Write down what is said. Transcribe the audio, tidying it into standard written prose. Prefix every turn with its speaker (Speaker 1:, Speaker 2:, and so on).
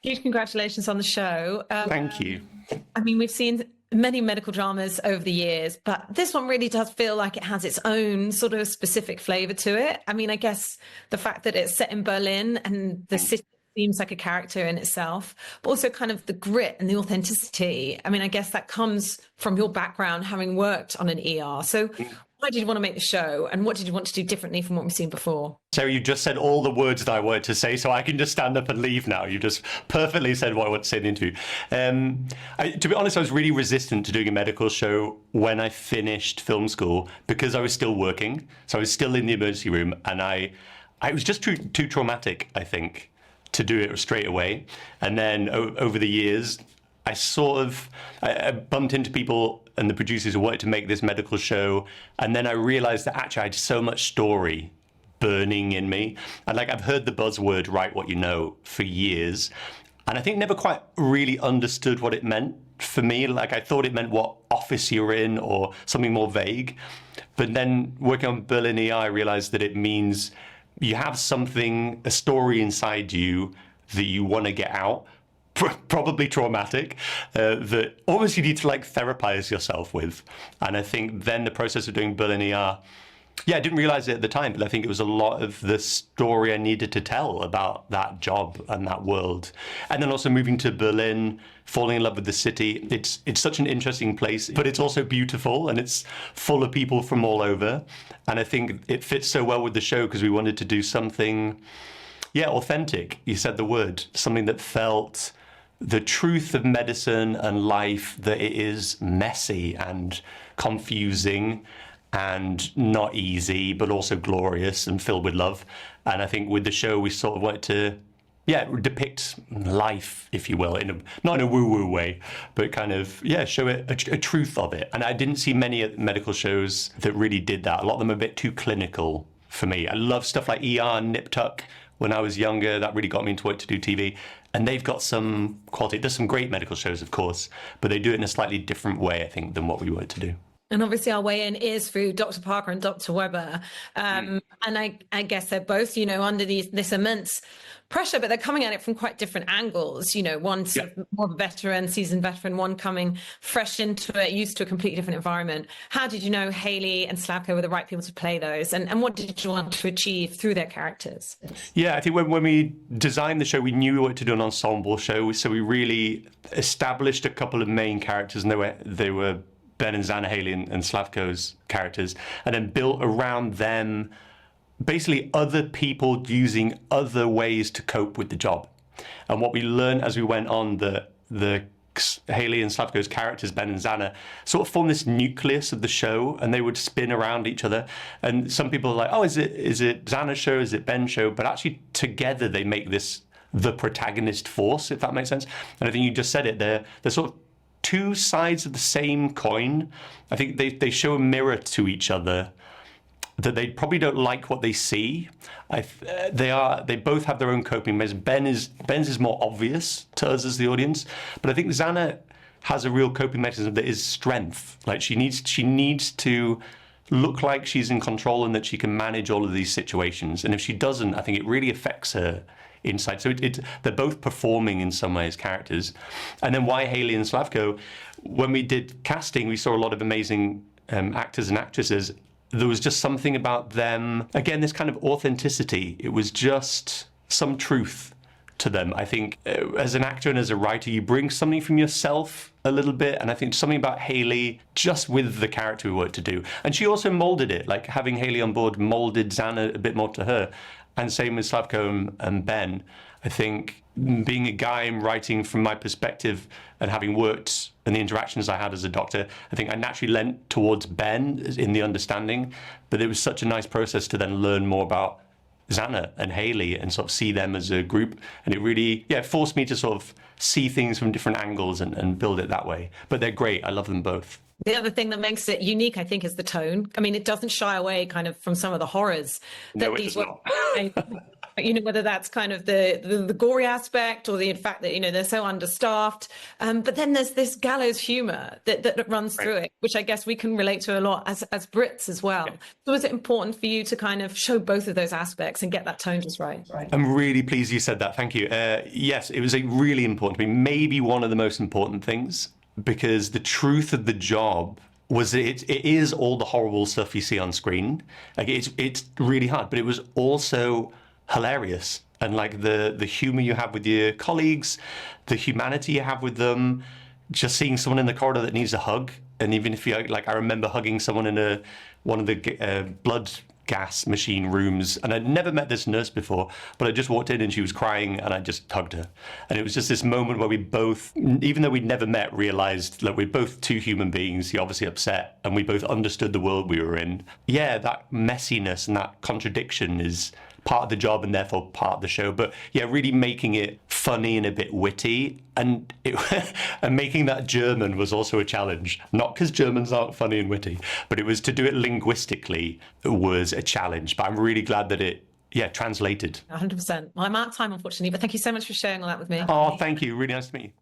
Speaker 1: Huge congratulations on the show.
Speaker 2: Thank you.
Speaker 1: I mean, we've seen many medical dramas over the years, but this one really does feel like it has its own sort of specific flavor to it. I mean, I guess the fact that it's set in Berlin and the city seems like a character in itself, but also kind of the grit and the authenticity. I mean, I guess that comes from your background, having worked on an ER. So why did you want to make the show, and what did you want to do differently from what we've seen before?
Speaker 2: Sarah, you just said all the words that I wanted to say, so I can just stand up and leave now. You just perfectly said what I want to say in the interview. To be honest, I was really resistant to doing a medical show when I finished film school because I was still working. So I was still in the emergency room, and it was just too traumatic, I think, to do it straight away. And then over the years, I bumped into people and the producers who wanted to make this medical show, and then I realized that actually I had so much story burning in me, and I've heard the buzzword "write what you know" for years, and I think never quite really understood what it meant for me. I thought it meant what office you're in or something more vague, but then working on Berlin ER, I realized that it means you have a story inside you that you want to get out, probably traumatic, that almost you need to therapize yourself with. And I think then the process of doing Berlin ER, I didn't realize it at the time, but I think it was a lot of the story I needed to tell about that job and that world. And then also moving to Berlin, falling in love with the city. It's such an interesting place, but it's also beautiful, and it's full of people from all over. And I think it fits so well with the show because we wanted to do something, authentic. You said the word, something that felt the truth of medicine and life, that it is messy and confusing and not easy, but also glorious and filled with love. And I think with the show, we sort of wanted to, depict life, if you will, not in a woo-woo way, but kind of, show it a truth of it. And I didn't see many medical shows that really did that. A lot of them are a bit too clinical for me. I love stuff like ER and Nip Tuck. When I was younger, that really got me into it to do TV. And they've got some quality. There's some great medical shows, of course, but they do it in a slightly different way, I think, than what we wanted to do.
Speaker 1: And obviously our way in is through Dr. Parker and Dr. Webber. And I guess they're both, under this immense pressure, but they're coming at it from quite different angles. One sort of more of a veteran, seasoned veteran, one coming fresh into it, used to a completely different environment. How did you know Hayley and Slavko were the right people to play those? And what did you want to achieve through their characters?
Speaker 2: Yeah, I think when we designed the show, we knew we wanted to do an ensemble show. So we really established a couple of main characters, and they were Ben and Zana, Hayley and Slavko's characters, and then built around them basically other people using other ways to cope with the job. And what we learned as we went on, the Hayley and Slavko's characters, Ben and Zana, sort of formed this nucleus of the show, and they would spin around each other. And some people are like, oh, is it Zana's show? Is it Ben's show? But actually together they make the protagonist force, if that makes sense. And I think you just said it, they're sort of two sides of the same coin. I think they show a mirror to each other that they probably don't like what they see. They both have their own coping mechanisms. Ben's is more obvious to us as the audience, but I think Zana has a real coping mechanism that is strength. She needs to look like she's in control and that she can manage all of these situations. And if she doesn't, I think it really affects her inside. So they're both performing in some ways, characters. And then why Hayley and Slavko? When we did casting, we saw a lot of amazing actors and actresses. There was just something about them, again, this kind of authenticity. It was just some truth to them. I think as an actor and as a writer, you bring something from yourself a little bit. And I think something about Hayley, just with the character we wanted to do. And she also molded it, having Hayley on board molded Zana a bit more to her. And same with Slavko and Ben. I think being a guy and writing from my perspective and having worked and the interactions I had as a doctor, I think I naturally leant towards Ben in the understanding, but it was such a nice process to then learn more about Zana and Hayley and sort of see them as a group. And it really, forced me to sort of see things from different angles and build it that way. But they're great. I love them both.
Speaker 1: The other thing that makes it unique, I think, is the tone. I mean, it doesn't shy away kind of from some of the horrors that these were. Whether that's kind of the gory aspect or the fact that, they're so understaffed. But then there's this gallows humor that runs through it, which I guess we can relate to a lot as Brits as well. Yeah. So was it important for you to kind of show both of those aspects and get that tone just right?
Speaker 2: I'm really pleased you said that. Thank you. Yes, it was really important to me. Maybe one of the most important things, because the truth of the job was that it is all the horrible stuff you see on screen. Like it's really hard, but it was also hilarious. And like the humor you have with your colleagues, the humanity you have with them, just seeing someone in the corridor that needs a hug. And even if you like, I remember hugging someone in one of the blood gas machine rooms, and I'd never met this nurse before, but I just walked in and she was crying and I just hugged her. And it was just this moment where we both, even though we'd never met, realized that we're both two human beings, you're obviously upset, and we both understood the world we were in. Yeah, that messiness and that contradiction is part of the job and therefore part of the show. But yeah, really making it funny and a bit witty, and and making that German was also a challenge. Not because Germans aren't funny and witty, but it was to do it linguistically was a challenge. But I'm really glad that it translated.
Speaker 1: 100%. Well, I'm out of time, unfortunately, but thank you so much for sharing all that with me.
Speaker 2: Oh, thank you. Really nice to meet you.